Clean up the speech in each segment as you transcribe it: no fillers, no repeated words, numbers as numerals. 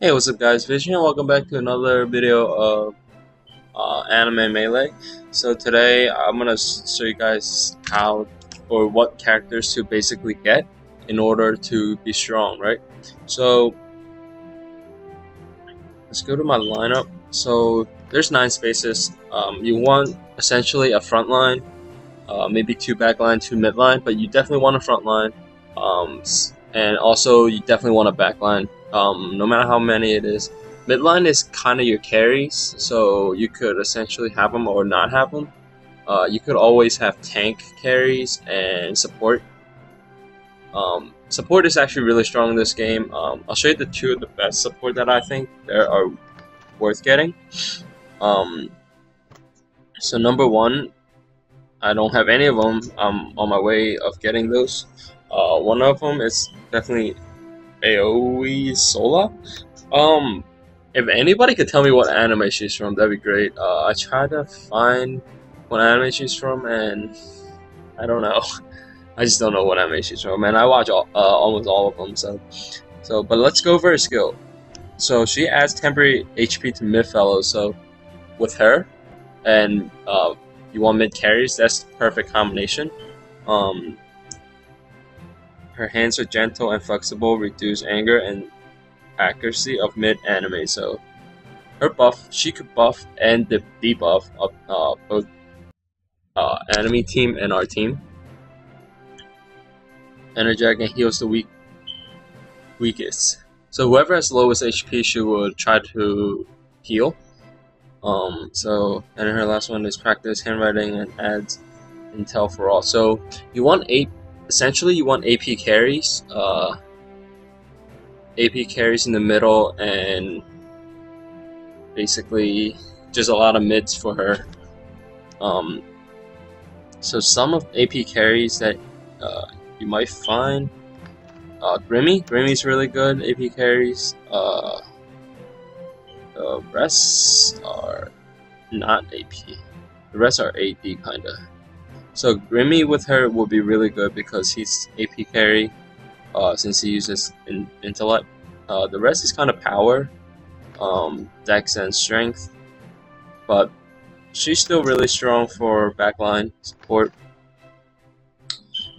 Hey, what's up guys, ViSiioN, welcome back to another video of Anime Melee. So today I'm gonna show you guys how or what characters to basically get in order to be strong, right? So let's go to my lineup. So there's 9 spaces. You want essentially a front line, maybe 2 back line, 2 mid line, but you definitely want a front line. And also you definitely want a back line, no matter how many it is. Midline is kind of your carries, so you could essentially have them or not have them. You could always have tank carries and support. Support is actually really strong in this game. I'll show you the 2 of the best support that I think there are worth getting. So number 1, I don't have any of them. I'm on my way of getting those. One of them is definitely AoE Sola. If anybody could tell me what anime she's from, that'd be great. I tried to find what anime she's from, and I don't know. I just don't know what anime she's from, and I watch almost all of them. So, but let's go over her skill. So she adds temporary HP to mid fellows. So with her, and you want mid carries, that's the perfect combination. Her hands are gentle and flexible, reduce anger and accuracy of mid anime. So her buff, she could buff and debuff of both enemy team and our team. Energetic and heals the weakest. So whoever has lowest HP, she would try to heal. And her last one is practice handwriting and adds intel for all. So you want essentially you want AP carries. AP carries in the middle, and basically just a lot of mids for her. So some of AP carries that you might find, Grimmy's really good AP carries. The rest are not AP. The rest are AD kinda. So Grimmy with her will be really good because he's AP carry, since he uses intellect. The rest is kind of power, dex and strength, but she's still really strong for backline support.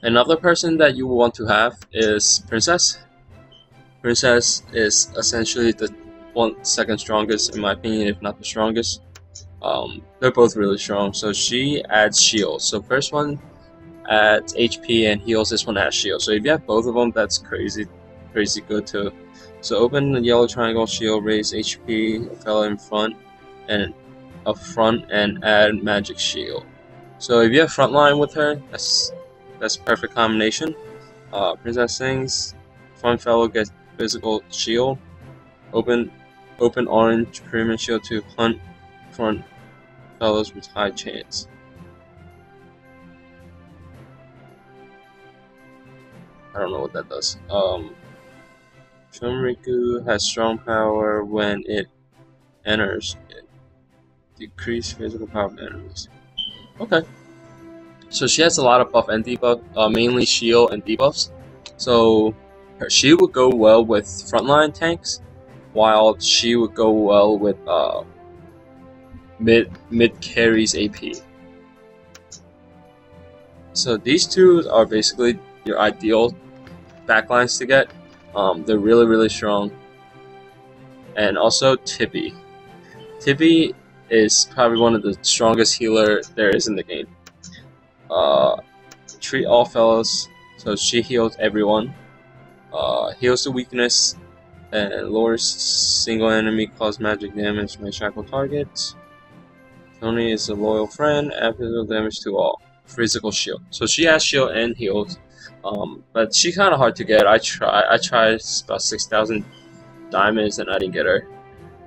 Another person that you want to have is Princess. Princess is essentially the second strongest in my opinion, if not the strongest. They're both really strong. So she adds shield. So first one adds HP and heals, this one adds shield. So if you have both of them, that's crazy good too. So open the yellow triangle shield, raise HP, a fellow in front, and up front, and add magic shield. So if you have frontline with her, that's perfect combination. Princess sings, front fellow gets physical shield, open orange premium shield to hunt front fellows with high chance. I don't know what that does. Riku has strong power when it enters. It decrease physical power of enemies. Okay. So she has a lot of buff and debuff, mainly shield and debuffs. So she would go well with frontline tanks, while she would go well with mid carries AP. So these 2 are basically your ideal backlines to get. They're really strong. And also Tibby. Tibby is probably one of the strongest healer there is in the game. Treat all fellows, so she heals everyone. Heals the weakness and lowers single enemy cause magic damage by shackle targets. Tony is a loyal friend, add physical damage to all. Physical shield. So she has shield and heals. But she's kind of hard to get. I tried about 6,000 diamonds and I didn't get her.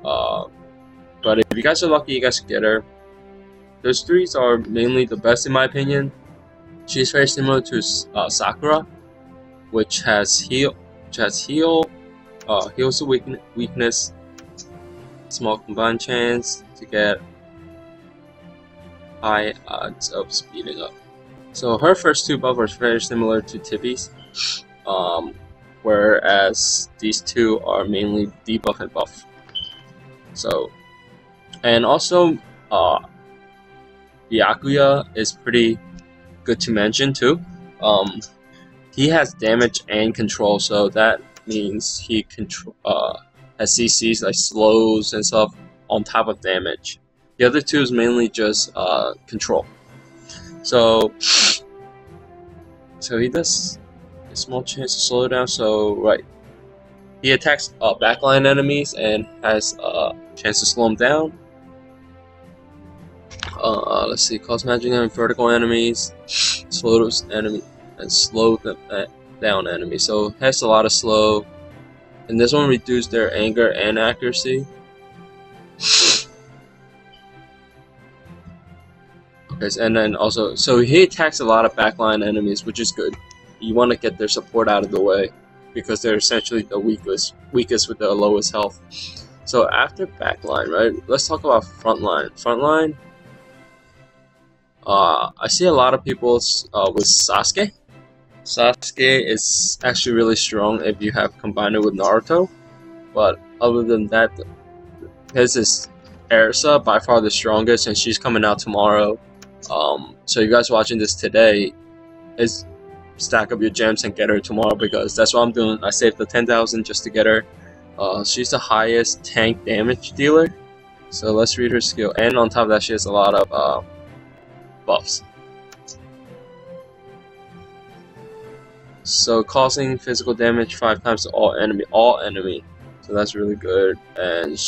But if you guys are lucky, you guys can get her. Those 3 are mainly the best in my opinion. She's very similar to Sakura, which has heal, heals the weakness, small combined chance to get high odds of speeding up. So her first 2 buffs are very similar to Tibby's, whereas these two are mainly debuff and buff. So, and also Byakuya is pretty good to mention too. He has damage and control, so that means he has CCs like slows and stuff on top of damage. The other two is mainly just control. So he does a small chance to slow down. So right, he attacks backline enemies and has a chance to slow them down. Let's see, cause magic and vertical enemies, slow those enemies, and slow them down enemies. So has a lot of slow, and this one reduces their anger and accuracy. Okay, and then also, so he attacks a lot of backline enemies, which is good. You want to get their support out of the way because they're essentially the weakest with the lowest health. So after backline, right? Let's talk about frontline. Frontline. I see a lot of people with Sasuke. Sasuke is actually really strong if you have combined it with Naruto, but other than that, his is Erisa, by far the strongest, and she's coming out tomorrow. So you guys watching this today, is stack up your gems and get her tomorrow, because that's what I'm doing. I saved the 10,000 just to get her. She's the highest tank damage dealer, so let's read her skill, and on top of that she has a lot of buffs. So causing physical damage 5 times to all enemy, so that's really good. And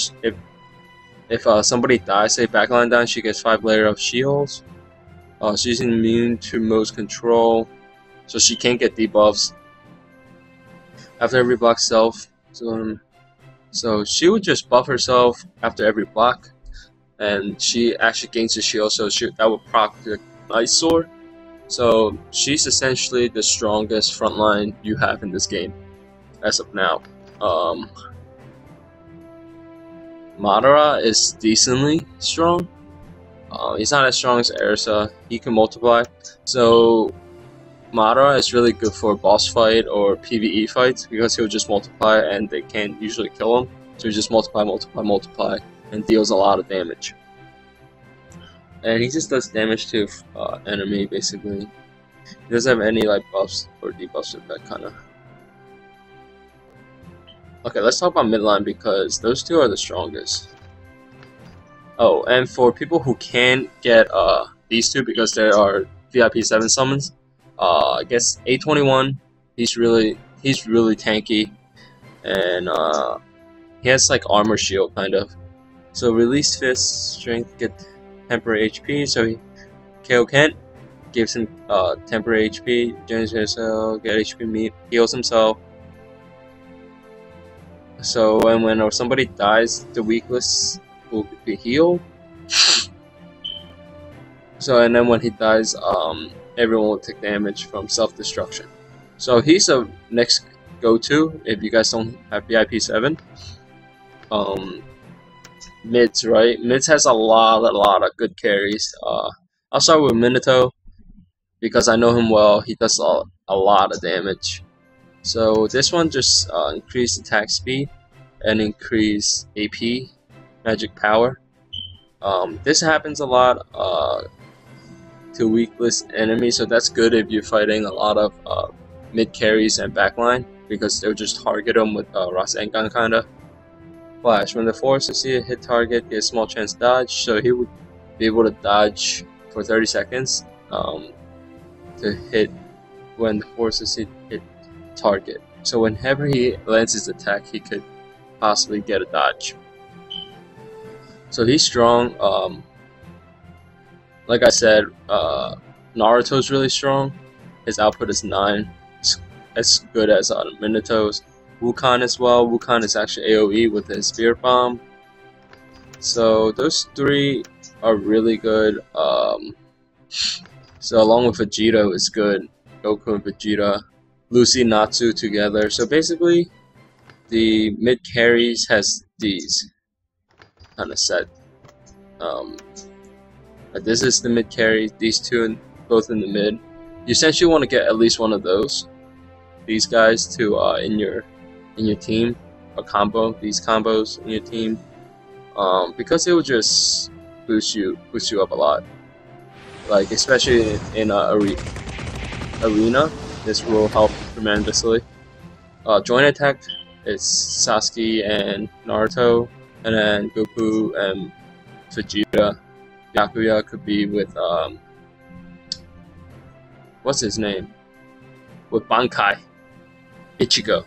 if somebody dies, say backline dies, she gets 5 layers of shields. She's immune to most control, so she can't get debuffs after every block self. So she would just buff herself after every block, and she actually gains a shield, so that would proc the Ice Sword. So she's essentially the strongest frontline you have in this game as of now. Madara is decently strong. He's not as strong as Erisa. He can multiply. So Madara is really good for boss fight or PvE fights because he'll just multiply and they can't usually kill him. So he just multiply and deals a lot of damage. And he just does damage to enemy basically. He doesn't have any like buffs or debuffs or that kind of. Okay, let's talk about midline because those two are the strongest. Oh, and for people who can't get these two because there are VIP 7 summons, I guess 821. He's really tanky, and he has like armor shield kind of. So release fist, strength, get temporary HP. So KO Kent gives him temporary HP. Joins himself, get HP meat, heals himself. So when somebody dies, the weakless will be healed. So and then when he dies, everyone will take damage from self-destruction. So he's a next go-to if you guys don't have VIP 7. Mids, right? Mids has a lot of good carries. I'll start with Minato because I know him well. He does a lot of damage. So this one just increase attack speed and increase AP, magic power. This happens a lot to weakless enemies, so that's good if you're fighting a lot of mid carries and backline because they'll just target them with Rasengan kinda. Flash. When the force to see a hit target, get a small chance to dodge, so he would be able to dodge for 30 seconds to hit when the force to see hit target. So whenever he lands his attack, he could possibly get a dodge. So he's strong. Like I said, Naruto's really strong. His output is 9. It's as good as Minato's. Wukong as well. Wukong is actually AoE with his Spirit Bomb. So those 3 are really good. So along with Vegeta is good. Goku and Vegeta. Lucy, Natsu together. So basically, the mid carries has these kind of set. This is the mid carry. These two both in the mid. You essentially want to get at least one of those these guys to in your team, or combo these combos in your team, because it will just boost you up a lot. Like especially in arena, this will help tremendously. Joint attack is Sasuke and Naruto, and then Goku and Vegeta. Byakuya could be with what's his name? With Bankai Ichigo.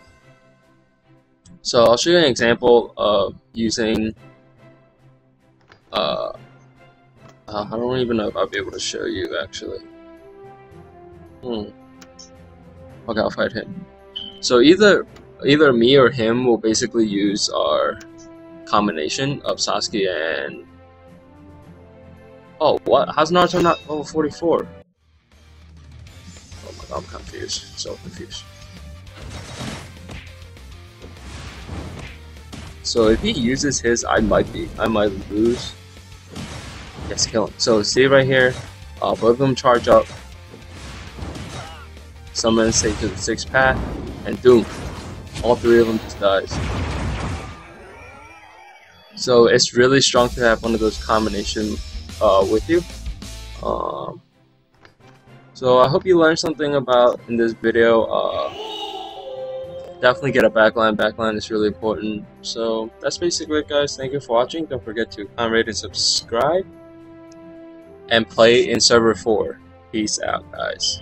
So I'll show you an example of using I don't even know if I'll be able to show you actually. Okay, I'll fight him. So either me or him will basically use our combination of Sasuke and... Oh, what? How's Naruto not level 44? Oh my god, I'm confused. So confused. So if he uses his, I might lose. Yes, kill him. So see right here, both of them charge up. Summon Sage to the 6th path, and doom. All 3 of them just dies. So it's really strong to have one of those combinations with you. So I hope you learned something about in this video. Definitely get a backline. Backline is really important. So that's basically it, guys. Thank you for watching. Don't forget to comment, rate, and subscribe. And play in server 4. Peace out, guys.